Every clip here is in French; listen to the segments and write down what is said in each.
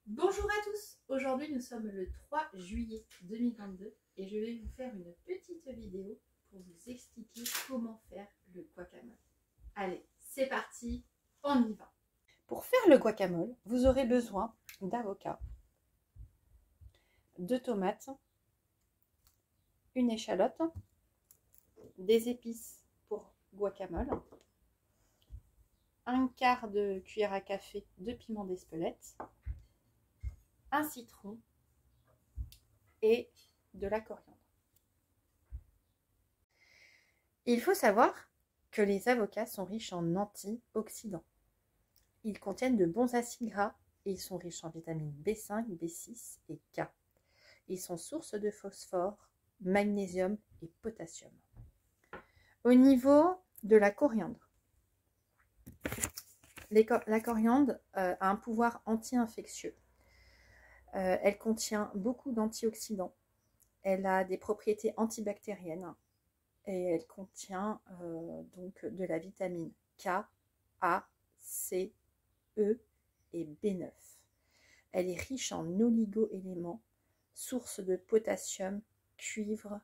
Bonjour à tous, aujourd'hui nous sommes le 3 juillet 2022 et je vais vous faire une petite vidéo pour vous expliquer comment faire le guacamole. Allez, c'est parti, on y va. Pour faire le guacamole, vous aurez besoin d'avocats, de tomates, une échalote, des épices pour guacamole, un quart de cuillère à café de piment d'Espelette, un citron et de la coriandre. Il faut savoir que les avocats sont riches en antioxydants. Ils contiennent de bons acides gras et ils sont riches en vitamines B5, B6 et K. Ils sont source de phosphore, magnésium et potassium. Au niveau de la coriandre, la coriandre a un pouvoir anti-infectieux. Elle contient beaucoup d'antioxydants. Elle a des propriétés antibactériennes. Et elle contient donc de la vitamine K, A, C, E et B9. Elle est riche en oligo-éléments, source de potassium, cuivre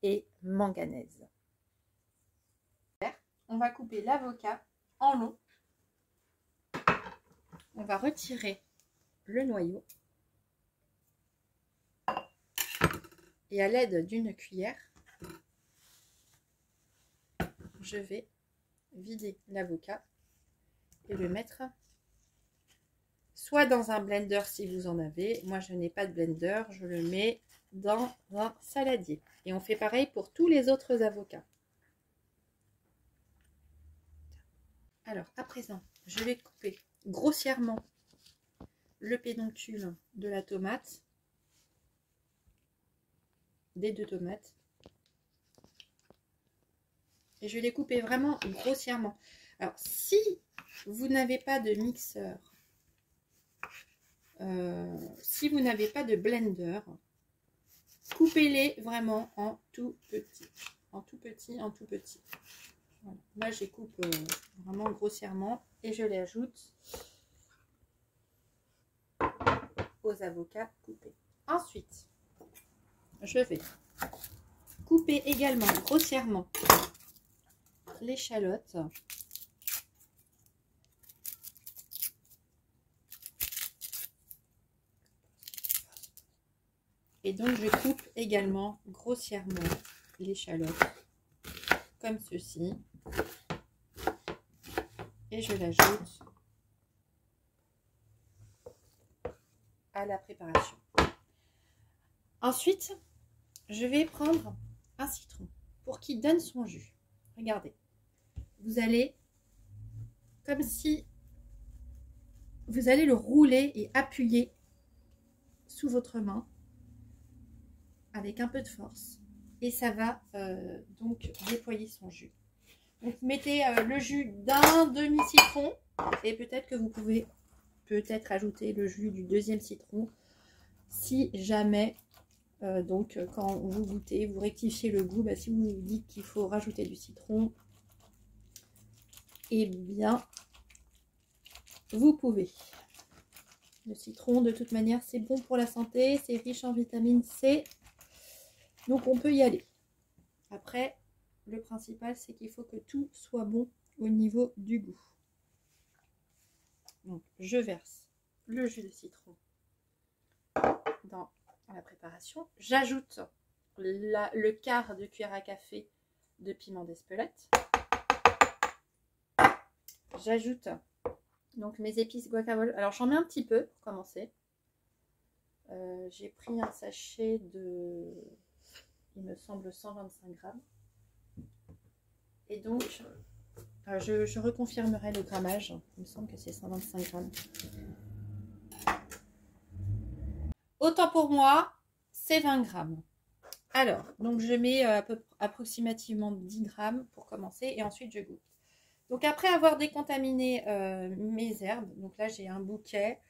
et manganèse. On va couper l'avocat en long. On va retirer le noyau. Et à l'aide d'une cuillère, je vais vider l'avocat et le mettre soit dans un blender si vous en avez. Moi, je n'ai pas de blender, je le mets dans un saladier. Et on fait pareil pour tous les autres avocats. Alors, à présent, je vais couper grossièrement le pédoncule de la tomate, des deux tomates. Et je vais les couper vraiment grossièrement. Alors, si vous n'avez pas de mixeur, si vous n'avez pas de blender, coupez-les vraiment en tout petit. En tout petit, en tout petit. Voilà. Là, je les coupe vraiment grossièrement et je les ajoute aux avocats coupés. Ensuite, je vais couper également grossièrement l'échalote. Et donc je coupe également grossièrement l'échalote comme ceci. Et je l'ajoute à la préparation. Ensuite, je vais prendre un citron pour qu'il donne son jus. Regardez. Vous allez, comme si vous allez le rouler et appuyer sous votre main avec un peu de force. Et ça va donc déployer son jus. Donc mettez le jus d'un demi-citron et peut-être que vous pouvez ajouter le jus du deuxième citron si jamais, donc quand vous goûtez, vous rectifiez le goût. Si vous vous dites qu'il faut rajouter du citron, eh bien, vous pouvez. Le citron, de toute manière, c'est bon pour la santé, c'est riche en vitamine C, donc on peut y aller. Après, le principal, c'est qu'il faut que tout soit bon au niveau du goût. Donc, je verse le jus de citron dans la préparation. J'ajoute le quart de cuillère à café de piment d'Espelette. J'ajoute donc mes épices guacamole. Alors j'en mets un petit peu pour commencer. J'ai pris un sachet de, il me semble, 125 grammes. Et donc je reconfirmerai le grammage. Il me semble que c'est 125 grammes. Autant pour moi, c'est 20 grammes. Alors, donc je mets approximativement 10 grammes pour commencer et ensuite je goûte. Donc après avoir décontaminé mes herbes, donc là j'ai un bouquet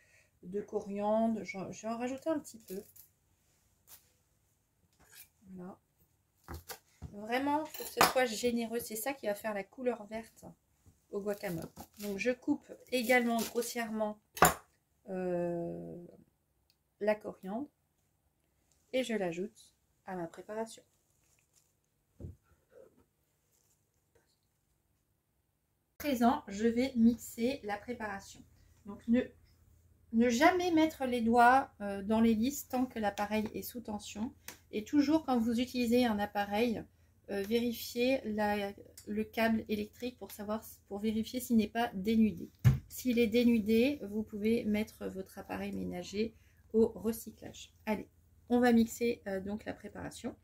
de coriandre, je vais en rajouter un petit peu. Voilà. Vraiment, il faut que ce soit généreux, c'est ça qui va faire la couleur verte au guacamole. Donc je coupe également grossièrement la coriandre et je l'ajoute à ma préparation. À présent, je vais mixer la préparation. Donc ne jamais mettre les doigts dans l'hélice tant que l'appareil est sous tension. Et toujours quand vous utilisez un appareil, vérifiez le câble électrique pour vérifier s'il n'est pas dénudé. S'il est dénudé, vous pouvez mettre votre appareil ménager au recyclage. Allez, on va mixer donc la préparation.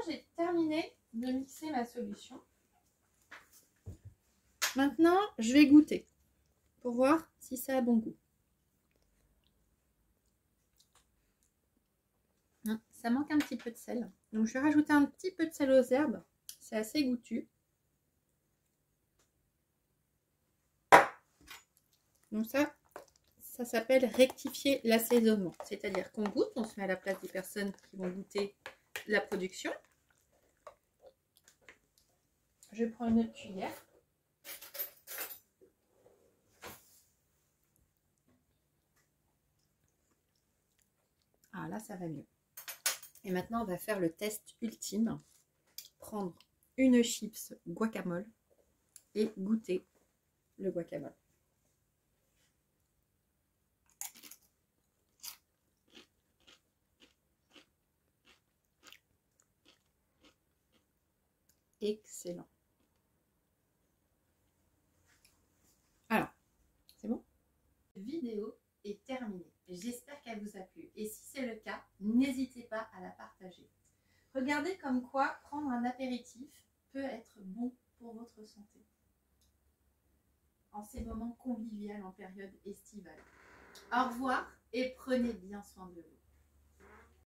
J'ai terminé de mixer ma solution. Maintenant, je vais goûter pour voir si ça a bon goût. Ça manque un petit peu de sel. Donc, je vais rajouter un petit peu de sel aux herbes. C'est assez goûtu. Donc ça s'appelle rectifier l'assaisonnement. C'est-à-dire qu'on goûte, on se met à la place des personnes qui vont goûter la production. Je prends une autre cuillère. Ah là, ça va mieux. Et maintenant, on va faire le test ultime. Prendre une chips guacamole et goûter le guacamole. Excellent. Alors, c'est bon? La vidéo est terminée. J'espère qu'elle vous a plu. Et si c'est le cas, n'hésitez pas à la partager. Regardez comme quoi prendre un apéritif peut être bon pour votre santé en ces moments conviviaux en période estivale. Au revoir et prenez bien soin de vous.